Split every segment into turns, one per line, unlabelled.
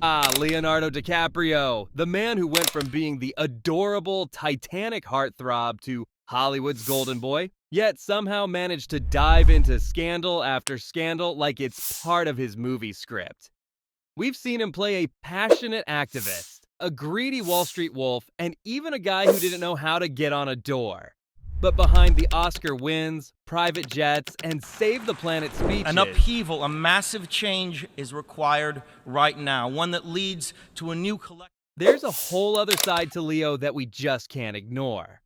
Leonardo DiCaprio, the man who went from being the adorable Titanic heartthrob to Hollywood's golden boy, yet somehow managed to dive into scandal after scandal like it's part of his movie script. We've seen him play a passionate activist, a greedy Wall Street wolf, and even a guy who didn't know how to get on a door. But behind the Oscar wins, private jets, and save the planet speeches,
An upheaval, a massive change is required right now, one that leads to a new collective.
there's a whole other side to Leo that we just can't ignore.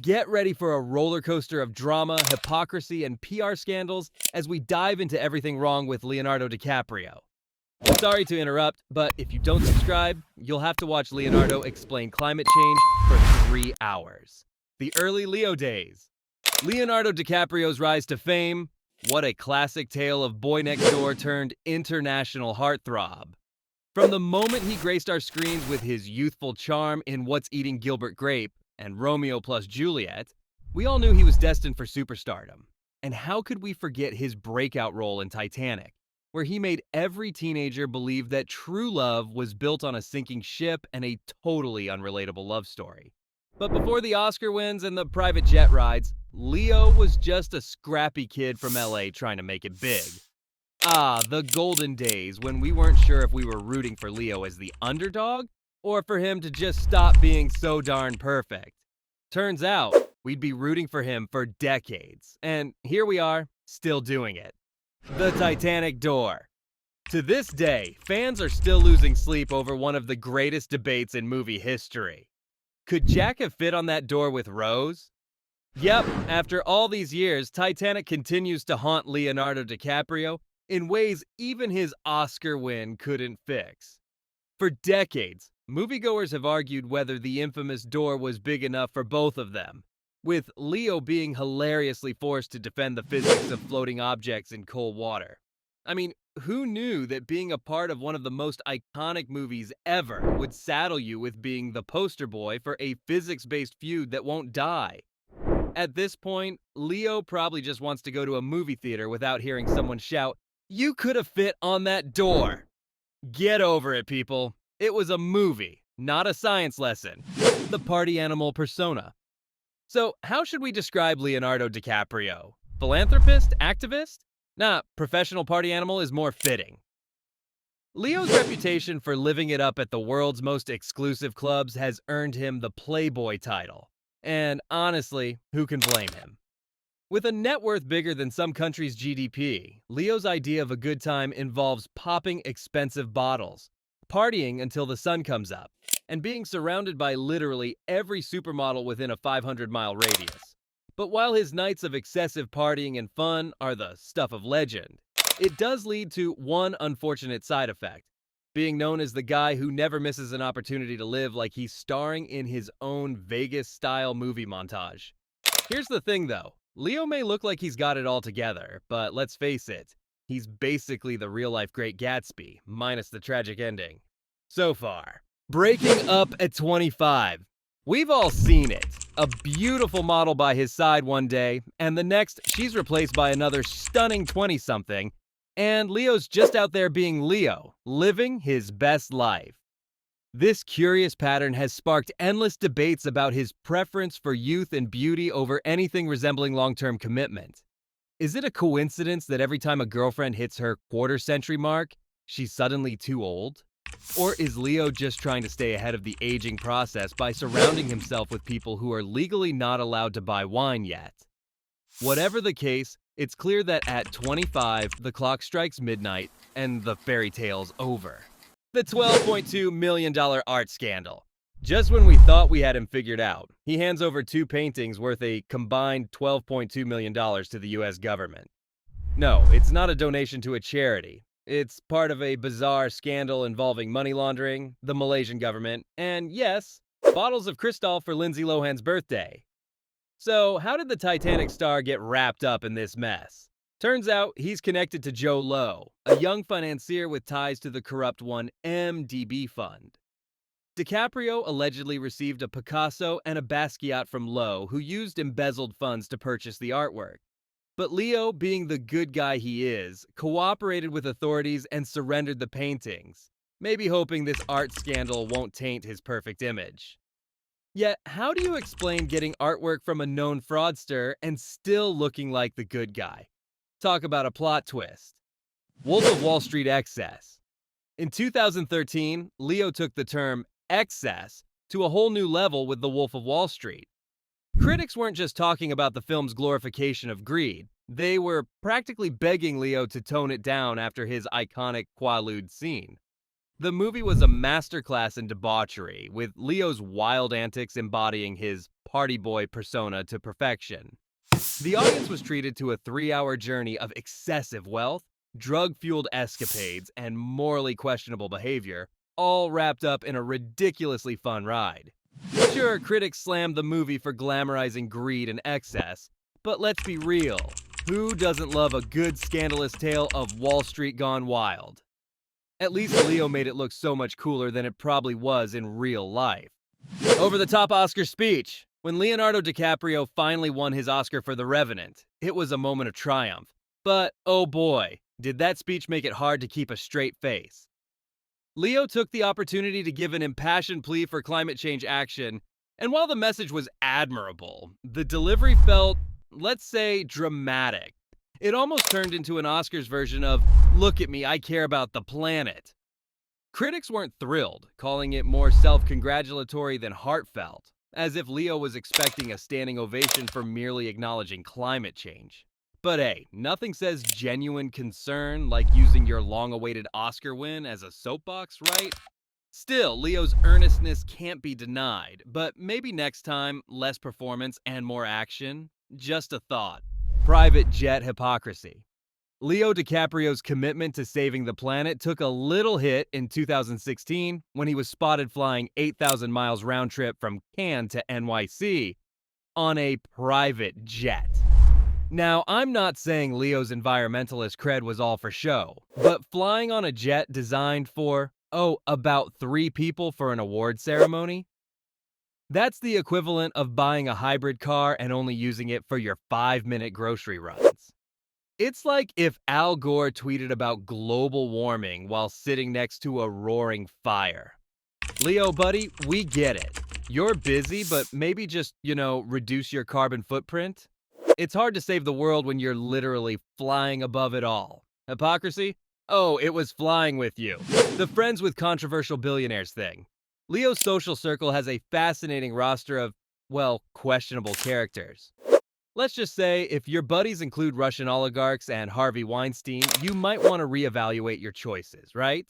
Get ready for a roller coaster of drama, hypocrisy, and PR scandals as we dive into everything wrong with Leonardo DiCaprio. Sorry to interrupt, but if you don't subscribe, you'll have to watch Leonardo explain climate change for 3 hours. The early Leo days. Leonardo DiCaprio's rise to fame. What a classic tale of boy next door turned international heartthrob. From the moment he graced our screens with his youthful charm in What's Eating Gilbert Grape and Romeo plus Juliet, we all knew he was destined for superstardom. And how could we forget his breakout role in Titanic, where he made every teenager believe that true love was built on a sinking ship and a totally unrelatable love story. But before the Oscar wins and the private jet rides, Leo was just a scrappy kid from LA trying to make it big. The golden days when we weren't sure if we were rooting for Leo as the underdog or for him to just stop being so darn perfect. Turns out, we'd be rooting for him for decades, and here we are, still doing it. The Titanic door. To this day, fans are still losing sleep over one of the greatest debates in movie history. Could Jack have fit on that door with Rose? Yep, after all these years, Titanic continues to haunt Leonardo DiCaprio in ways even his Oscar win couldn't fix. For decades, moviegoers have argued whether the infamous door was big enough for both of them, with Leo being hilariously forced to defend the physics of floating objects in cold water. I mean, who knew that being a part of one of the most iconic movies ever would saddle you with being the poster boy for a physics-based feud that won't die? At this point, Leo probably just wants to go to a movie theater without hearing someone shout, "You could have fit on that door!" Get over it, people. It was a movie, not a science lesson. The party animal persona. So, how should we describe Leonardo DiCaprio? Philanthropist? Activist? Nah, professional party animal is more fitting. Leo's reputation for living it up at the world's most exclusive clubs has earned him the Playboy title. And honestly, who can blame him? With a net worth bigger than some countries' GDP, Leo's idea of a good time involves popping expensive bottles, partying until the sun comes up, and being surrounded by literally every supermodel within a 500-mile radius. But while his nights of excessive partying and fun are the stuff of legend, it does lead to one unfortunate side effect: being known as the guy who never misses an opportunity to live like he's starring in his own Vegas-style movie montage. Here's the thing though, Leo may look like he's got it all together, but let's face it, he's basically the real-life Great Gatsby, minus the tragic ending. So far. Breaking up at 25. We've all seen it. A beautiful model by his side one day, and the next, she's replaced by another stunning 20-something, and Leo's just out there being Leo, living his best life. This curious pattern has sparked endless debates about his preference for youth and beauty over anything resembling long-term commitment. Is it a coincidence that every time a girlfriend hits her quarter-century mark, she's suddenly too old? Or is Leo just trying to stay ahead of the aging process by surrounding himself with people who are legally not allowed to buy wine yet? Whatever the case, it's clear that at 25, the clock strikes midnight and the fairy tale's over. The $12.2 million art scandal. Just when we thought we had him figured out, he hands over 2 paintings worth a combined $12.2 million to the US government. No, it's not a donation to a charity. It's part of a bizarre scandal involving money laundering, the Malaysian government, and yes, bottles of Cristal for Lindsay Lohan's birthday. So, how did the Titanic star get wrapped up in this mess? Turns out he's connected to Joe Lowe, a young financier with ties to the corrupt 1MDB fund. DiCaprio allegedly received a Picasso and a Basquiat from Lowe, who used embezzled funds to purchase the artwork. But Leo, being the good guy he is, cooperated with authorities and surrendered the paintings, maybe hoping this art scandal won't taint his perfect image. Yet, how do you explain getting artwork from a known fraudster and still looking like the good guy? Talk about a plot twist. Wolf of Wall Street excess. In 2013, Leo took the term excess to a whole new level with The Wolf of Wall Street. Critics weren't just talking about the film's glorification of greed, they were practically begging Leo to tone it down after his iconic Quaalude scene. The movie was a masterclass in debauchery, with Leo's wild antics embodying his party boy persona to perfection. The audience was treated to a 3-hour journey of excessive wealth, drug-fueled escapades, and morally questionable behavior, all wrapped up in a ridiculously fun ride. Sure, critics slammed the movie for glamorizing greed and excess, but let's be real. Who doesn't love a good scandalous tale of Wall Street gone wild? At least Leo made it look so much cooler than it probably was in real life. Over-the-top Oscar speech. When Leonardo DiCaprio finally won his Oscar for The Revenant, it was a moment of triumph. But, oh boy, did that speech make it hard to keep a straight face. Leo took the opportunity to give an impassioned plea for climate change action, and while the message was admirable, the delivery felt, let's say, dramatic. It almost turned into an Oscars version of, "Look at me, I care about the planet." Critics weren't thrilled, calling it more self-congratulatory than heartfelt, as if Leo was expecting a standing ovation for merely acknowledging climate change. But hey, nothing says genuine concern like using your long-awaited Oscar win as a soapbox, right? Still, Leo's earnestness can't be denied, but maybe next time, less performance and more action? Just a thought. Private jet hypocrisy. Leo DiCaprio's commitment to saving the planet took a little hit in 2016 when he was spotted flying 8,000 miles round trip from Cannes to NYC on a private jet. Now, I'm not saying Leo's environmentalist cred was all for show, but flying on a jet designed for, about 3 people for an award ceremony? That's the equivalent of buying a hybrid car and only using it for your 5-minute grocery runs. It's like if Al Gore tweeted about global warming while sitting next to a roaring fire. Leo, buddy, we get it. You're busy, but maybe just, reduce your carbon footprint? It's hard to save the world when you're literally flying above it all. Hypocrisy? Oh, it was flying with you. The friends with controversial billionaires thing. Leo's social circle has a fascinating roster of, questionable characters. Let's just say, if your buddies include Russian oligarchs and Harvey Weinstein, you might want to reevaluate your choices, right?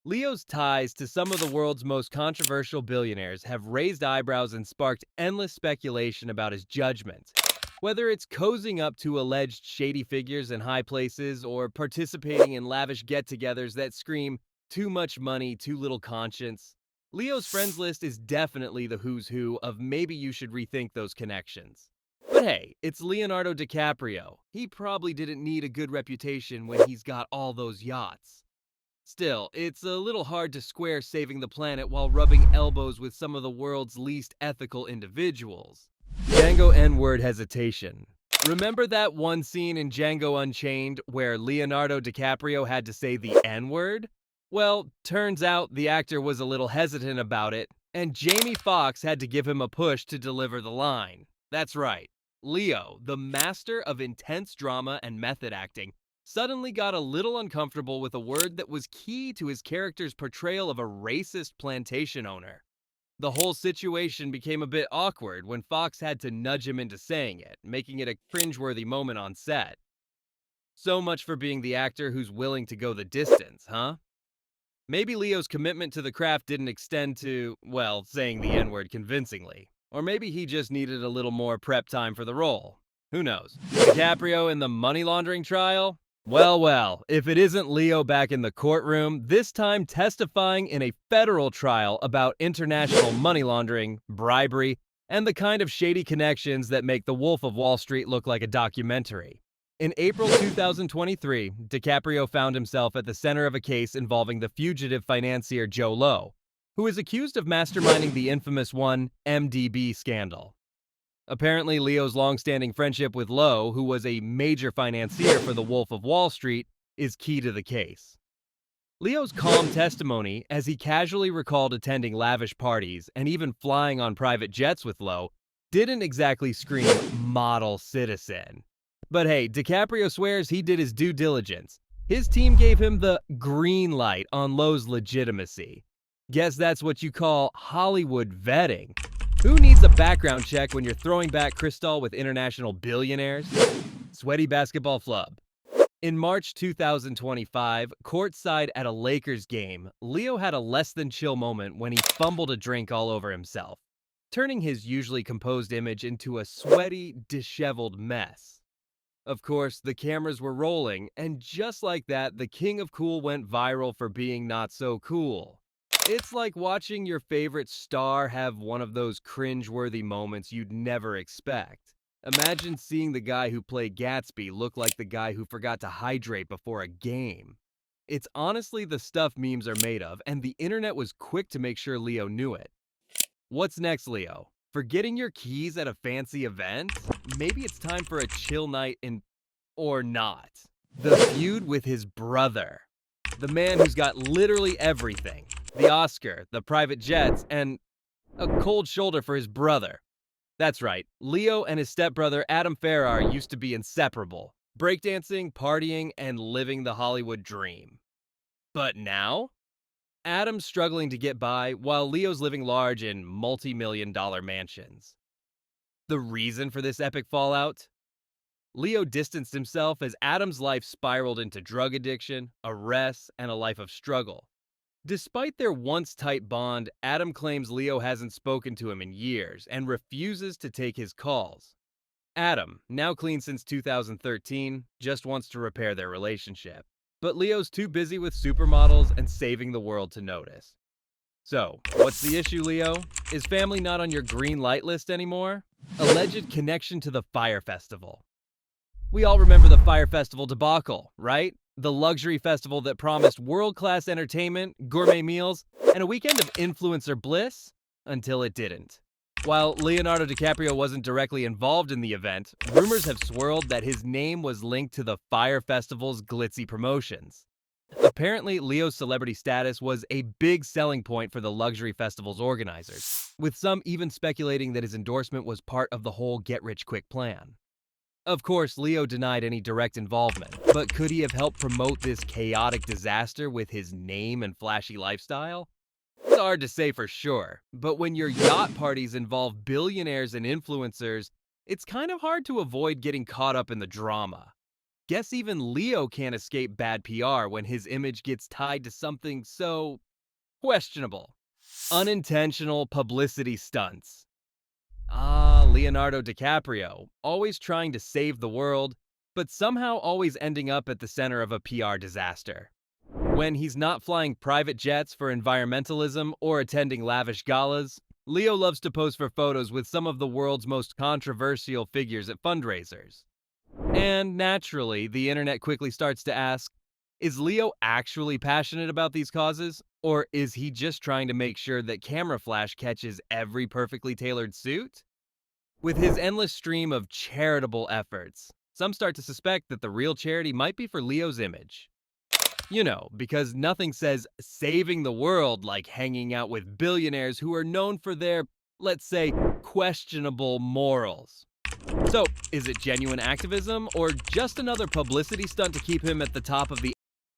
Leo's ties to some of the world's most controversial billionaires have raised eyebrows and sparked endless speculation about his judgment. Whether it's cozying up to alleged shady figures in high places or participating in lavish get-togethers that scream, too much money, too little conscience, Leo's friends list is definitely the who's who of maybe you should rethink those connections. But hey, it's Leonardo DiCaprio. He probably didn't need a good reputation when he's got all those yachts. Still, it's a little hard to square saving the planet while rubbing elbows with some of the world's least ethical individuals. Django N-word hesitation. Remember that one scene in Django Unchained where Leonardo DiCaprio had to say the N-word? Well, turns out the actor was a little hesitant about it, and Jamie Foxx had to give him a push to deliver the line. That's right. Leo, the master of intense drama and method acting, suddenly got a little uncomfortable with a word that was key to his character's portrayal of a racist plantation owner. The whole situation became a bit awkward when Fox had to nudge him into saying it, making it a cringeworthy moment on set. So much for being the actor who's willing to go the distance, huh? Maybe Leo's commitment to the craft didn't extend to, saying the N-word convincingly. Or maybe he just needed a little more prep time for the role. Who knows? DiCaprio in the money laundering trial? Well, if it isn't Leo back in the courtroom, this time testifying in a federal trial about international money laundering, bribery, and the kind of shady connections that make The Wolf of Wall Street look like a documentary. In April 2023, DiCaprio found himself at the center of a case involving the fugitive financier Joe Lowe, who is accused of masterminding the infamous 1MDB scandal. Apparently, Leo's long-standing friendship with Lowe, who was a major financier for the Wolf of Wall Street, is key to the case. Leo's calm testimony, as he casually recalled attending lavish parties and even flying on private jets with Lo, didn't exactly scream model citizen. But hey, DiCaprio swears he did his due diligence. His team gave him the green light on Lo's legitimacy. Guess that's what you call Hollywood vetting. Who needs a background check when you're throwing back crystal with international billionaires? Sweaty basketball flub. In March 2025, courtside at a Lakers game, Leo had a less than chill moment when he fumbled a drink all over himself, turning his usually composed image into a sweaty, disheveled mess. Of course, the cameras were rolling, and just like that, the king of cool went viral for being not so cool. It's like watching your favorite star have one of those cringe-worthy moments you'd never expect. Imagine seeing the guy who played Gatsby look like the guy who forgot to hydrate before a game. It's honestly the stuff memes are made of, and the internet was quick to make sure Leo knew it. What's next, Leo? Forgetting your keys at a fancy event? Maybe it's time for a chill night in... or not. The feud with his brother. The man who's got literally everything. The Oscar, the private jets, and a cold shoulder for his brother. That's right, Leo and his stepbrother Adam Ferrar used to be inseparable, breakdancing, partying, and living the Hollywood dream. But now? Adam's struggling to get by, while Leo's living large in multi-million-dollar mansions. The reason for this epic fallout? Leo distanced himself as Adam's life spiraled into drug addiction, arrests, and a life of struggle. Despite their once tight bond, Adam claims Leo hasn't spoken to him in years and refuses to take his calls. Adam, now clean since 2013, just wants to repair their relationship. But Leo's too busy with supermodels and saving the world to notice. So, what's the issue, Leo? Is family not on your green light list anymore? Alleged connection to the Fyre Festival. We all remember the Fyre Festival debacle, right? The luxury festival that promised world-class entertainment, gourmet meals, and a weekend of influencer bliss, until it didn't. While Leonardo DiCaprio wasn't directly involved in the event, rumors have swirled that his name was linked to the Fyre Festival's glitzy promotions. Apparently, Leo's celebrity status was a big selling point for the luxury festival's organizers, with some even speculating that his endorsement was part of the whole get-rich-quick plan. Of course, Leo denied any direct involvement, but could he have helped promote this chaotic disaster with his name and flashy lifestyle? It's hard to say for sure, but when your yacht parties involve billionaires and influencers, it's kind of hard to avoid getting caught up in the drama. Guess even Leo can't escape bad PR when his image gets tied to something so questionable. Unintentional publicity stunts. Leonardo DiCaprio, always trying to save the world, but somehow always ending up at the center of a PR disaster. When he's not flying private jets for environmentalism or attending lavish galas, Leo loves to pose for photos with some of the world's most controversial figures at fundraisers. And naturally, the internet quickly starts to ask, is Leo actually passionate about these causes? Or is he just trying to make sure that camera flash catches every perfectly tailored suit? With his endless stream of charitable efforts, some start to suspect that the real charity might be for Leo's image. You know, because nothing says saving the world like hanging out with billionaires who are known for their, let's say, questionable morals. So, is it genuine activism or just another publicity stunt to keep him at the top of the